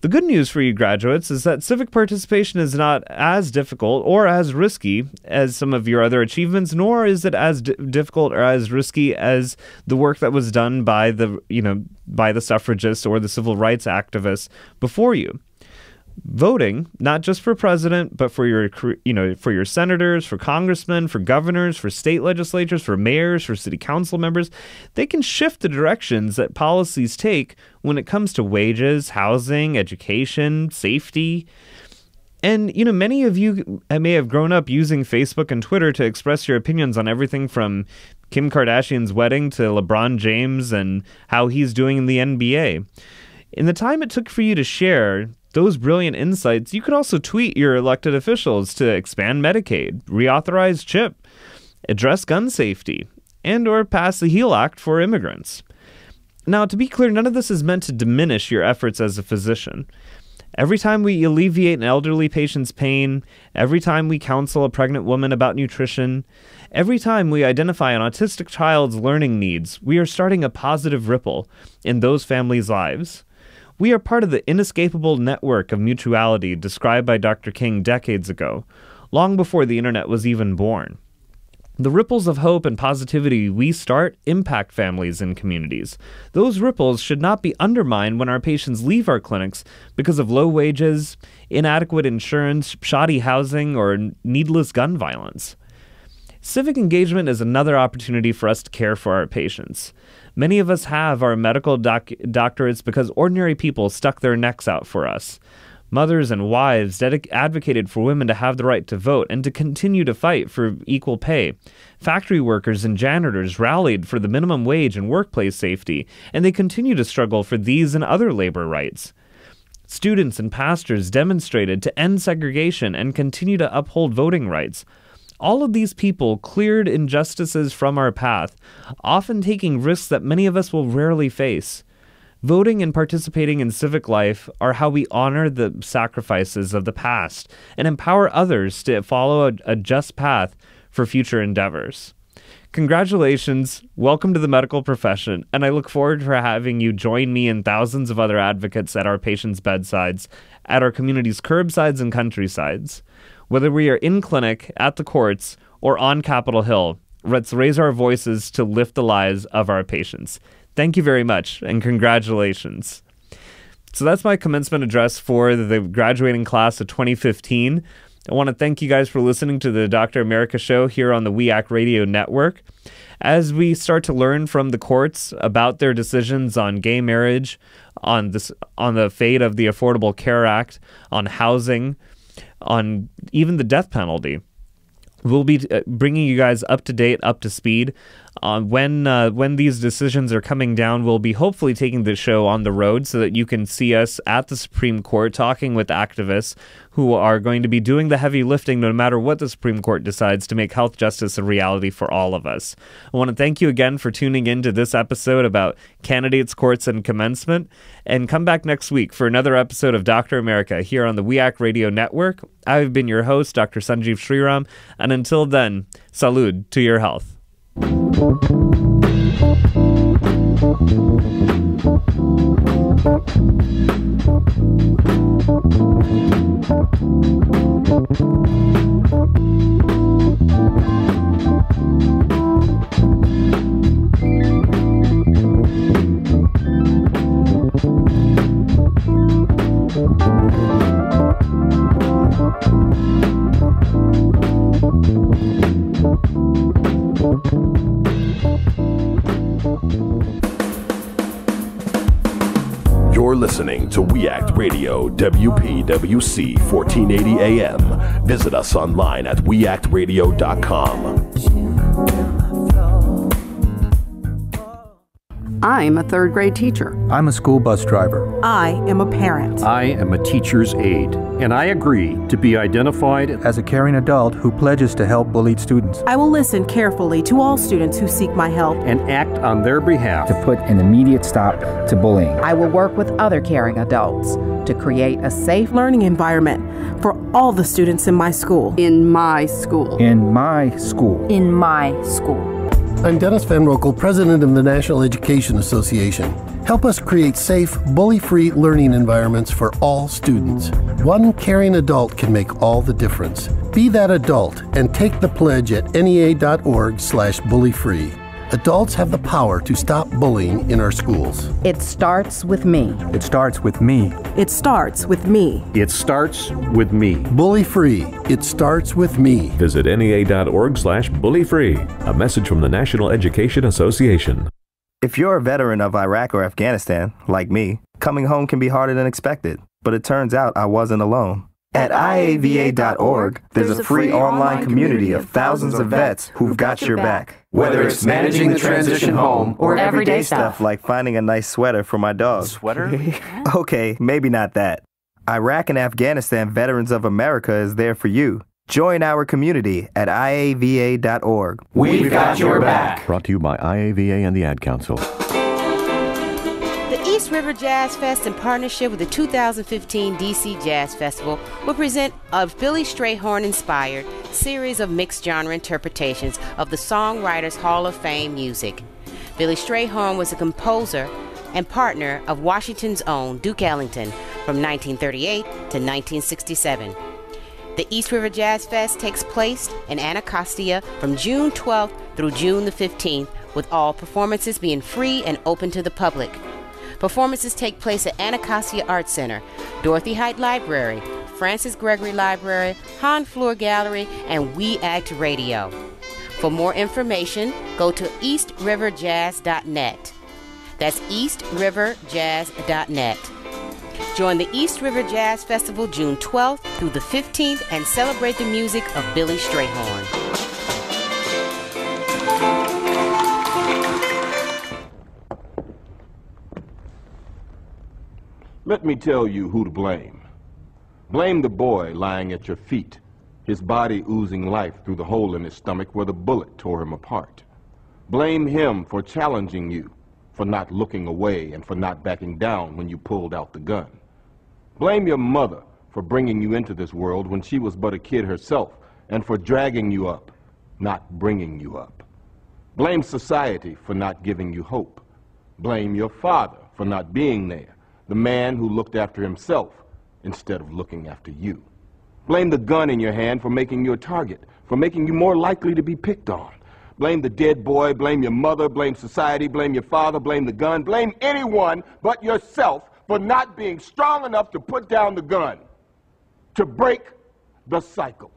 The good news for you graduates is that civic participation is not as difficult or as risky as some of your other achievements, nor is it as difficult or as risky as the work that was done by the suffragists or the civil rights activists before you. Voting, not just for president, but for your senators, for congressmen, for governors, for state legislatures, for mayors, for city council members, they can shift the directions that policies take when it comes to wages, housing, education, safety. And, many of you may have grown up using Facebook and Twitter to express your opinions on everything from Kim Kardashian's wedding to LeBron James and how he's doing in the NBA. In the time it took for you to share those brilliant insights, you could also tweet your elected officials to expand Medicaid, reauthorize CHIP, address gun safety, and or pass the HEAL Act for immigrants. Now, to be clear, none of this is meant to diminish your efforts as a physician. Every time we alleviate an elderly patient's pain, every time we counsel a pregnant woman about nutrition, every time we identify an autistic child's learning needs, we are starting a positive ripple in those families' lives. We are part of the inescapable network of mutuality described by Dr. King decades ago, long before the internet was even born. The ripples of hope and positivity we start impact families and communities. Those ripples should not be undermined when our patients leave our clinics because of low wages, inadequate insurance, shoddy housing, or needless gun violence. Civic engagement is another opportunity for us to care for our patients. Many of us have our medical doctorates because ordinary people stuck their necks out for us. Mothers and wives advocated for women to have the right to vote and to continue to fight for equal pay. Factory workers and janitors rallied for the minimum wage and workplace safety, and they continue to struggle for these and other labor rights. Students and pastors demonstrated to end segregation and continue to uphold voting rights. All of these people cleared injustices from our path, often taking risks that many of us will rarely face. Voting and participating in civic life are how we honor the sacrifices of the past and empower others to follow a just path for future endeavors. Congratulations, welcome to the medical profession, and I look forward to having you join me and thousands of other advocates at our patients' bedsides, at our community's curbsides and countrysides. Whether we are in clinic, at the courts, or on Capitol Hill, let's raise our voices to lift the lives of our patients. Thank you very much, and congratulations. So that's my commencement address for the graduating class of 2015. I want to thank you guys for listening to the Dr. America Show here on the WEAC Radio Network. As we start to learn from the courts about their decisions on gay marriage, on the fate of the Affordable Care Act, on housing, on even the death penalty, we'll be bringing you guys up to date, up to speed. When these decisions are coming down, we'll be hopefully taking the show on the road so that you can see us at the Supreme Court talking with activists who are going to be doing the heavy lifting no matter what the Supreme Court decides to make health justice a reality for all of us. I want to thank you again for tuning in to this episode about candidates, courts, and commencement, and come back next week for another episode of Dr. America here on the WEAC Radio Network. I've been your host, Dr. Sanjeev Sriram, and until then, salud to your health. Thank you. You're listening to We Act Radio, WPWC 1480 AM. Visit us online at weactradio.com. I'm a third grade teacher. I'm a school bus driver. I am a parent. I am a teacher's aide, and I agree to be identified as a caring adult who pledges to help bullied students. I will listen carefully to all students who seek my help and act on their behalf to put an immediate stop to bullying. I will work with other caring adults to create a safe learning environment for all the students in my school. In my school. In my school. In my school. I'm Dennis Van Rokel, President of the National Education Association. Help us create safe, bully-free learning environments for all students. One caring adult can make all the difference. Be that adult and take the pledge at nea.org/bullyfree. Adults have the power to stop bullying in our schools. It starts with me. It starts with me. It starts with me. It starts with me. Bully-free. It starts with me. Visit nea.org/bullyfree. A message from the National Education Association. If you're a veteran of Iraq or Afghanistan, like me, coming home can be harder than expected. But it turns out I wasn't alone. At IAVA.org, there's a free online community of thousands of vets who've got your back. Whether it's managing the transition home or everyday stuff like finding a nice sweater for my dog. Sweater? Okay, maybe not that. Iraq and Afghanistan Veterans of America is there for you. Join our community at IAVA.org. We've got your back. Brought to you by IAVA and the Ad Council. The East River Jazz Fest, in partnership with the 2015 DC Jazz Festival, will present a Billy Strayhorn-inspired series of mixed-genre interpretations of the Songwriters Hall of Fame music. Billy Strayhorn was a composer and partner of Washington's own Duke Ellington from 1938 to 1967. The East River Jazz Fest takes place in Anacostia from June 12th through June the 15th, with all performances being free and open to the public. Performances take place at Anacostia Art Center, Dorothy Height Library, Francis Gregory Library, Han Fleur Gallery, and We Act Radio. For more information, go to eastriverjazz.net. That's eastriverjazz.net. Join the East River Jazz Festival June 12th through the 15th and celebrate the music of Billy Strayhorn. Let me tell you who to blame. Blame the boy lying at your feet, his body oozing life through the hole in his stomach where the bullet tore him apart. Blame him for challenging you, for not looking away and for not backing down when you pulled out the gun. Blame your mother for bringing you into this world when she was but a kid herself and for dragging you up, not bringing you up. Blame society for not giving you hope. Blame your father for not being there, the man who looked after himself instead of looking after you. Blame the gun in your hand for making you a target, for making you more likely to be picked on. Blame the dead boy, blame your mother, blame society, blame your father, blame the gun, blame anyone but yourself for not being strong enough to put down the gun, to break the cycle.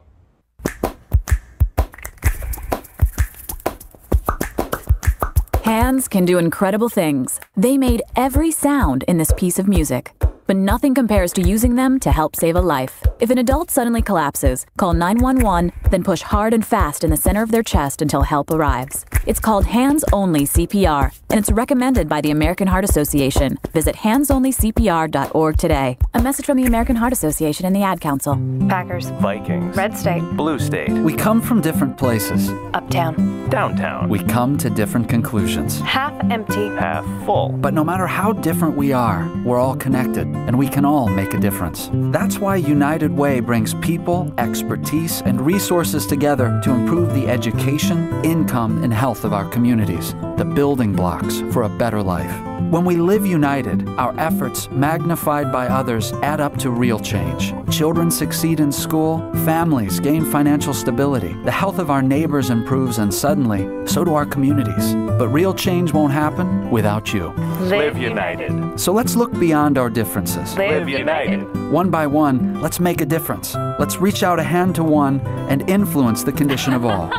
Hands can do incredible things. They made every sound in this piece of music. But nothing compares to using them to help save a life. If an adult suddenly collapses, call 911, then push hard and fast in the center of their chest until help arrives. It's called hands-only CPR, and it's recommended by the American Heart Association. Visit handsonlycpr.org today. A message from the American Heart Association and the Ad Council. Packers. Vikings. Red State. Blue State. We come from different places. Uptown. Downtown. We come to different conclusions. Half empty. Half full. But no matter how different we are, we're all connected, and we can all make a difference. That's why United Way brings people, expertise, and resources together to improve the education, income, and health of our communities, the building blocks for a better life. When we live united, our efforts, magnified by others, add up to real change. Children succeed in school, families gain financial stability, the health of our neighbors improves, and suddenly, so do our communities. But real change won't happen without you. Live united. So let's look beyond our differences. Live united. One by one, let's make a difference. Let's reach out a hand to one and influence the condition of all.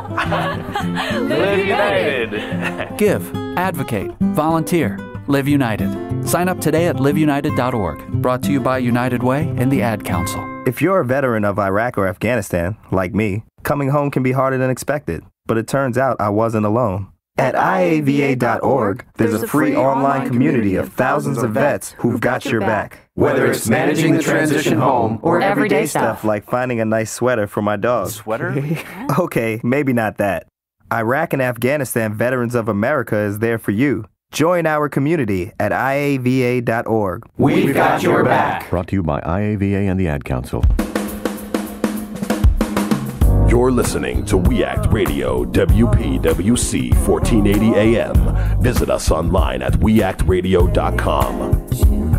Live united. Give, advocate, volunteer. Live united. Sign up today at liveunited.org. Brought to you by United Way and the Ad Council. If you're a veteran of Iraq or Afghanistan, like me, coming home can be harder than expected. But it turns out I wasn't alone. At IAVA.org, there's a free online community of thousands of vets who've got your back. Whether it's managing the transition home or everyday stuff like finding a nice sweater for my dog. Sweater? Okay, maybe not that. Iraq and Afghanistan Veterans of America is there for you. Join our community at IAVA.org. We've got your back. Brought to you by IAVA and the Ad Council. You're listening to We Act Radio, WPWC 1480 AM. Visit us online at weactradio.com.